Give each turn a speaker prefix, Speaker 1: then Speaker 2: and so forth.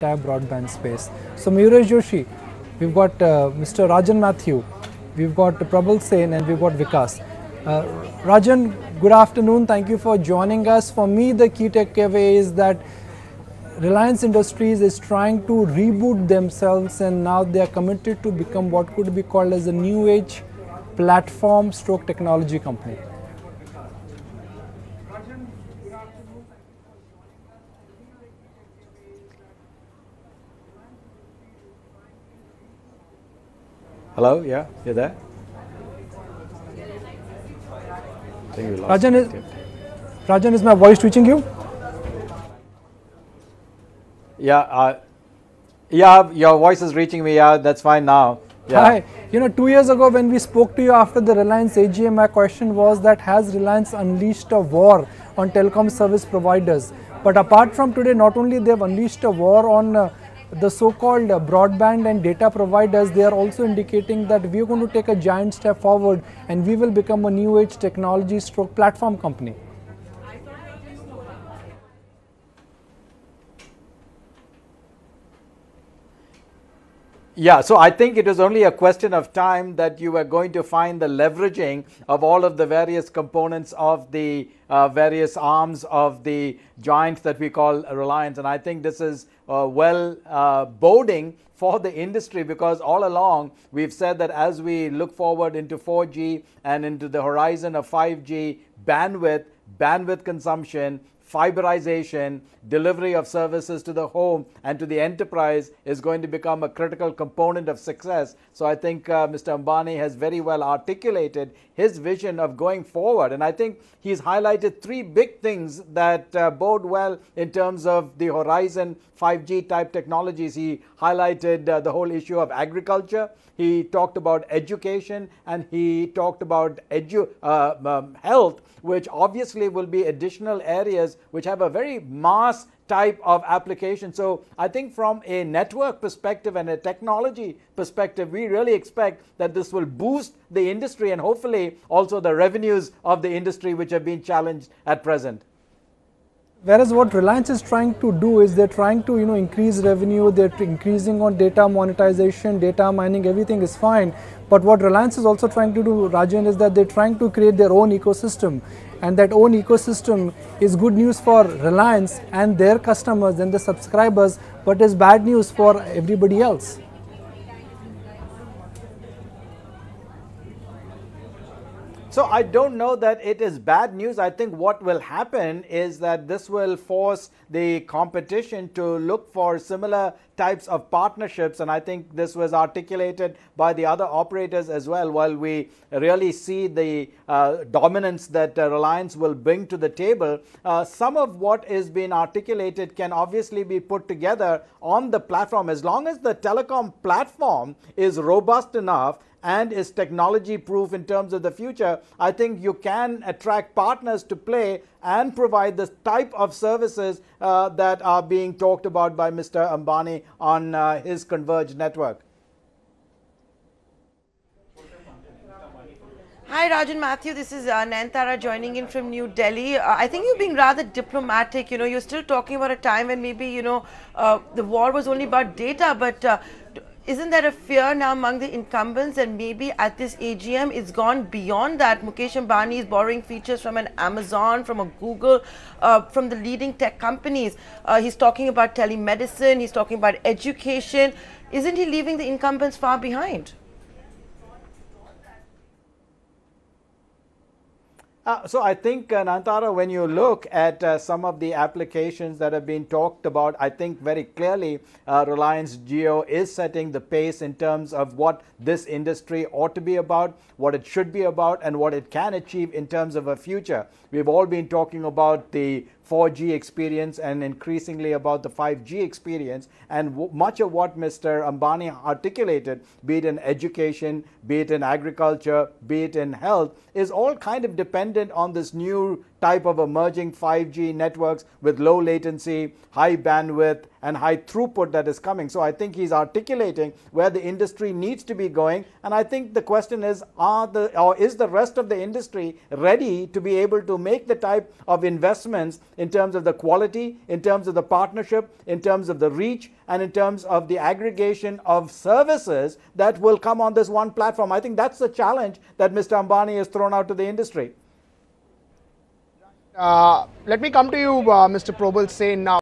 Speaker 1: entire broadband space. So Mayuresh Joshi, we've got Mr. Rajan Mathews, we've got Prabal Sen, and we've got Vikas. Rajan, good afternoon. Thank you for joining us. For me, the key takeaway is that Reliance Industries is trying to reboot themselves, and now they are committed to become what could be called as a new age platform stroke technology company.
Speaker 2: Hello, yeah, you're there? I think we lost
Speaker 1: Rajan, is my voice reaching you?
Speaker 2: Yeah, yeah, your voice is reaching me. Yeah, that's fine now. Yeah.
Speaker 1: Hi. 2 years ago when we spoke to you after the Reliance AGM, my question was that has Reliance unleashed a war on telecom service providers? But apart from today, not only they have unleashed a war on the so-called broadband and data providers, they are also indicating that we are going to take a giant step forward and we will become a new age technology stroke platform company.
Speaker 2: Yeah, so I think it was only a question of time that you were going to find the leveraging of all of the various components of the various arms of the giant that we call Reliance. And I think this is boding for the industry, because all along we've said that as we look forward into 4G and into the horizon of 5G, bandwidth consumption, fiberization, delivery of services to the home and to the enterprise is going to become a critical component of success. So I think Mr. Ambani has very well articulated his vision of going forward. And I think he's highlighted three big things that bode well in terms of the horizon 5G type technologies. He highlighted the whole issue of agriculture. He talked about education, and he talked about health, which obviously will be additional areas which have a very mass type of application. So I think from a network perspective and a technology perspective, we really expect that this will boost the industry and hopefully also the revenues of the industry, which have been challenged at present.
Speaker 1: Whereas what Reliance is trying to do is they're trying to increase revenue, they're increasing on data monetization, data mining, everything is fine. But what Reliance is also trying to do, Rajan, is that they're trying to create their own ecosystem. And that own ecosystem is good news for Reliance and their customers and the subscribers, but is bad news for everybody else.
Speaker 2: So I don't know that it is bad news. I think what will happen is that this will force the competition to look for similar types of partnerships, and I think this was articulated by the other operators as well. While we really see the dominance that Reliance will bring to the table, some of what is being articulated can obviously be put together on the platform. As long as the telecom platform is robust enough and is technology proof in terms of the future, I think you can attract partners to play and provide the type of services that are being talked about by Mr. Ambani on his converged network.
Speaker 3: Hi Rajan Mathews, this is Nayantara joining in from New Delhi. I think you're being rather diplomatic. You're still talking about a time when maybe, the war was only about data, but isn't there a fear now among the incumbents, and maybe at this AGM it's gone beyond that? Mukesh Ambani is borrowing features from an Amazon, from a Google, from the leading tech companies. He's talking about telemedicine, he's talking about education. Isn't he leaving the incumbents far behind?
Speaker 2: So I think, Nantara, when you look at some of the applications that have been talked about, I think very clearly Reliance Jio is setting the pace in terms of what this industry ought to be about, what it should be about, and what it can achieve in terms of a future. We've all been talking about the 4G experience and increasingly about the 5G experience, and much of what Mr. Ambani articulated, be it in education, be it in agriculture, be it in health, is all kind of dependent on this new type of emerging 5G networks with low latency, high bandwidth, and high throughput that is coming. So I think he's articulating where the industry needs to be going. And I think the question is, is the rest of the industry ready to be able to make the type of investments in terms of the quality, in terms of the partnership, in terms of the reach, and in terms of the aggregation of services that will come on this one platform? I think that's the challenge that Mr. Ambani has thrown out to the industry.
Speaker 4: Let me come to you, Mr. Probal Sen now.